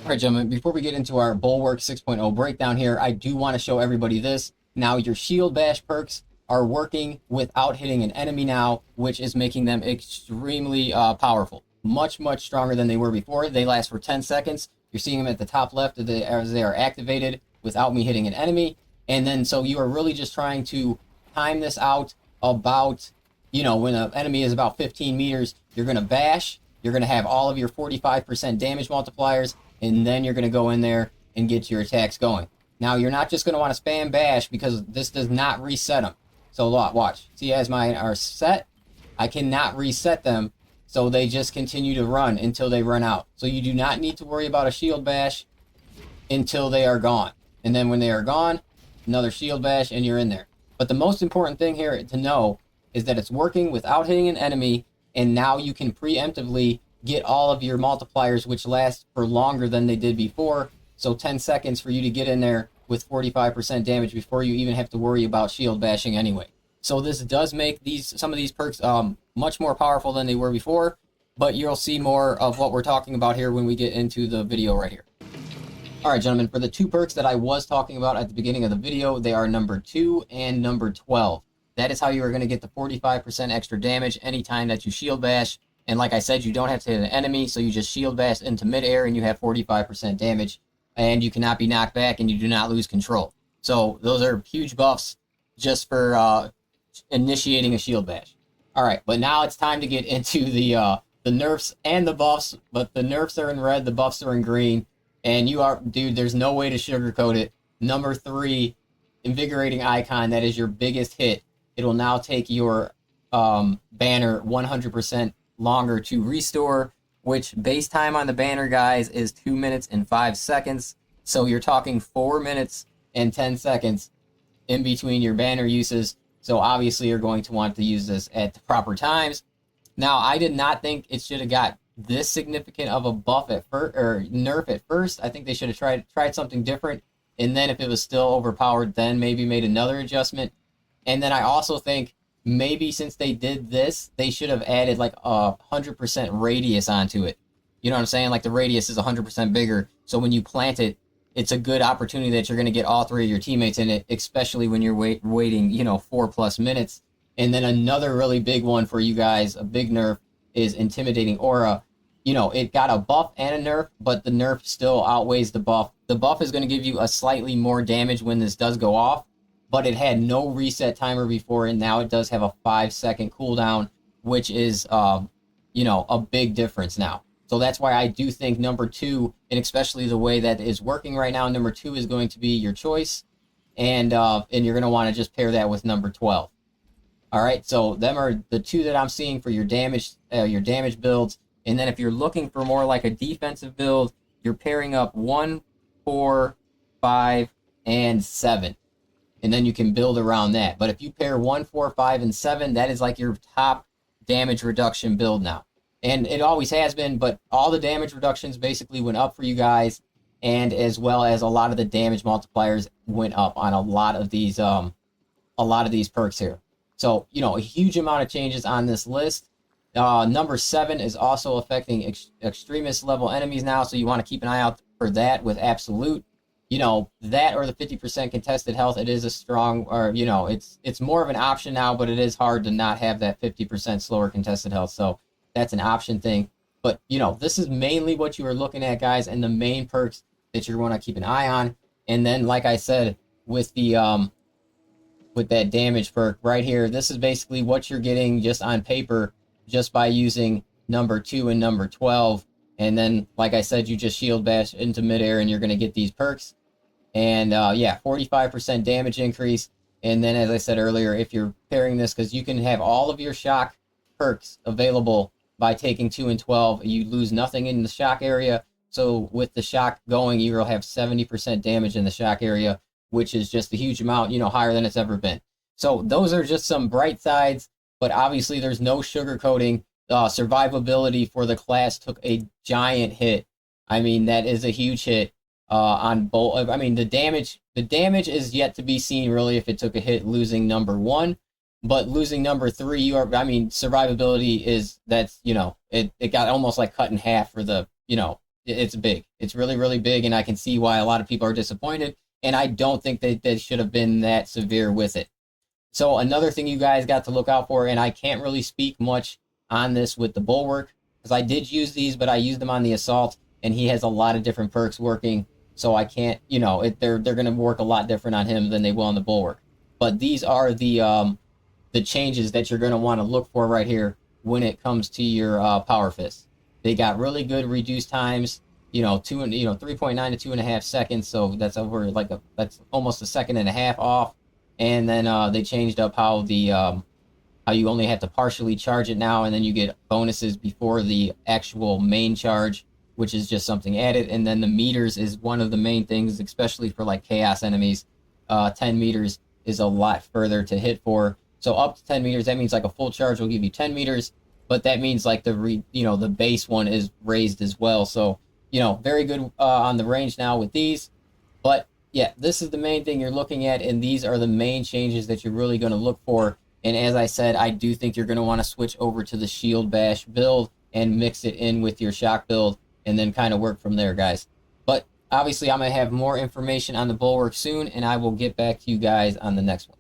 All right, gentlemen, before we get into our Bulwark 6.0 breakdown here, I do want to show everybody this. Now, your Shield Bash perks are working without hitting an enemy now, which is making them extremely powerful. Much, much stronger than they were before. They last for 10 seconds. You're seeing them at the top left as they are activated without me hitting an enemy. And then, so you are really just trying to time this out about, when an enemy is about 15 meters, you're going to bash. You're going to have all of your 45% damage multipliers, and then you're going to go in there and get your attacks going. Now, you're not just going to want to spam bash because this does not reset them. So, watch. See, as mine are set, I cannot reset them, so they just continue to run until they run out. So you do not need to worry about a shield bash until they are gone. And then when they are gone, another shield bash, and you're in there. But the most important thing here to know is that it's working without hitting an enemy, and now you can preemptively get all of your multipliers, which last for longer than they did before. So 10 seconds for you to get in there with 45% damage before you even have to worry about shield bashing anyway. So this does make some of these perks much more powerful than they were before, but you'll see more of what we're talking about here when we get into the video right here. All right, gentlemen, for the two perks that I was talking about at the beginning of the video, they are number 2 and number 12. That is how you are going to get the 45% extra damage anytime that you shield bash. And like I said, you don't have to hit an enemy, so you just shield bash into midair and you have 45% damage. And you cannot be knocked back and you do not lose control. So those are huge buffs just for initiating a shield bash. All right, but now it's time to get into the nerfs and the buffs. But the nerfs are in red, the buffs are in green. And dude, there's no way to sugarcoat it. Number 3, Invigorating Icon, that is your biggest hit. It will now take your banner 100% longer to restore, which base time on the banner, guys, is 2 minutes and 5 seconds. So you're talking 4 minutes and 10 seconds in between your banner uses. So obviously you're going to want to use this at the proper times. Now, I did not think it should have got this significant of a buff at first, or nerf at first. I think they should have tried something different. And then if it was still overpowered, then maybe made another adjustment. And then I also think maybe since they did this, they should have added like a 100% radius onto it. You know what I'm saying? Like the radius is 100% bigger. So when you plant it, it's a good opportunity that you're going to get all 3 of your teammates in it, especially when you're waiting, 4+ minutes. And then another really big one for you guys, a big nerf, is Intimidating Aura. It got a buff and a nerf, but the nerf still outweighs the buff. The buff is going to give you a slightly more damage when this does go off, but it had no reset timer before, and now it does have a 5-second cooldown, which is, a big difference now. So that's why I do think number 2, and especially the way that is working right now, number 2 is going to be your choice, and you're going to want to just pair that with number 12. All right, so them are the 2 that I'm seeing for your damage builds. And then if you're looking for more like a defensive build, you're pairing up 1, 4, 5, and 7. And then you can build around that. But if you pair 1, 4, 5, and 7, that is like your top damage reduction build now. And it always has been, but all the damage reductions basically went up for you guys, and as well as a lot of the damage multipliers went up on a lot of these perks here. So, a huge amount of changes on this list. Number 7 is also affecting extremist level enemies now, so you want to keep an eye out for that with Absolute. That or the 50% contested health, it is a strong, or, it's more of an option now, but it is hard to not have that 50% slower contested health, so that's an option thing. But, this is mainly what you are looking at, guys, and the main perks that you're going to keep an eye on. And then, like I said, with the with that damage perk right here, this is basically what you're getting just on paper, just by using number 2 and number 12. And then, like I said, you just shield bash into midair and you're going to get these perks. And 45% damage increase. And then, as I said earlier, if you're pairing this, because you can have all of your shock perks available by taking 2 and 12, you lose nothing in the shock area. So with the shock going, you'll have 70% damage in the shock area, which is just a huge amount, higher than it's ever been. So those are just some bright sides. But obviously, there's no sugarcoating. Survivability for the class took a giant hit. I mean, that is a huge hit on both. I mean, the damage is yet to be seen, really, if it took a hit losing number 1. But losing number 3, survivability is, it got almost like cut in half for the, It's big. It's really, really big, and I can see why a lot of people are disappointed. And I don't think that they should have been that severe with it. So another thing you guys got to look out for, and I can't really speak much on this with the Bulwark, because I did use these, but I used them on the Assault, and he has a lot of different perks working, so I can't, you know, they're going to work a lot different on him than they will on the Bulwark. But these are the changes that you're going to want to look for right here when it comes to your Power Fist. They got really good reduced times, you know, 3.9 to 2.5 seconds, so that's over like that's almost a second and a half off. And then they changed up how how you only have to partially charge it now, and then you get bonuses before the actual main charge, which is just something added. And then the meters is one of the main things, especially for like chaos enemies. 10 meters is a lot further to hit for. So up to 10 meters, that means like a full charge will give you 10 meters, but that means like the base one is raised as well. So, you know, very good on the range now with these. But yeah, this is the main thing you're looking at, and these are the main changes that you're really going to look for. And as I said, I do think you're going to want to switch over to the Shield Bash build and mix it in with your Shock build, and then kind of work from there, guys. But obviously, I'm going to have more information on the Bulwark soon, and I will get back to you guys on the next one.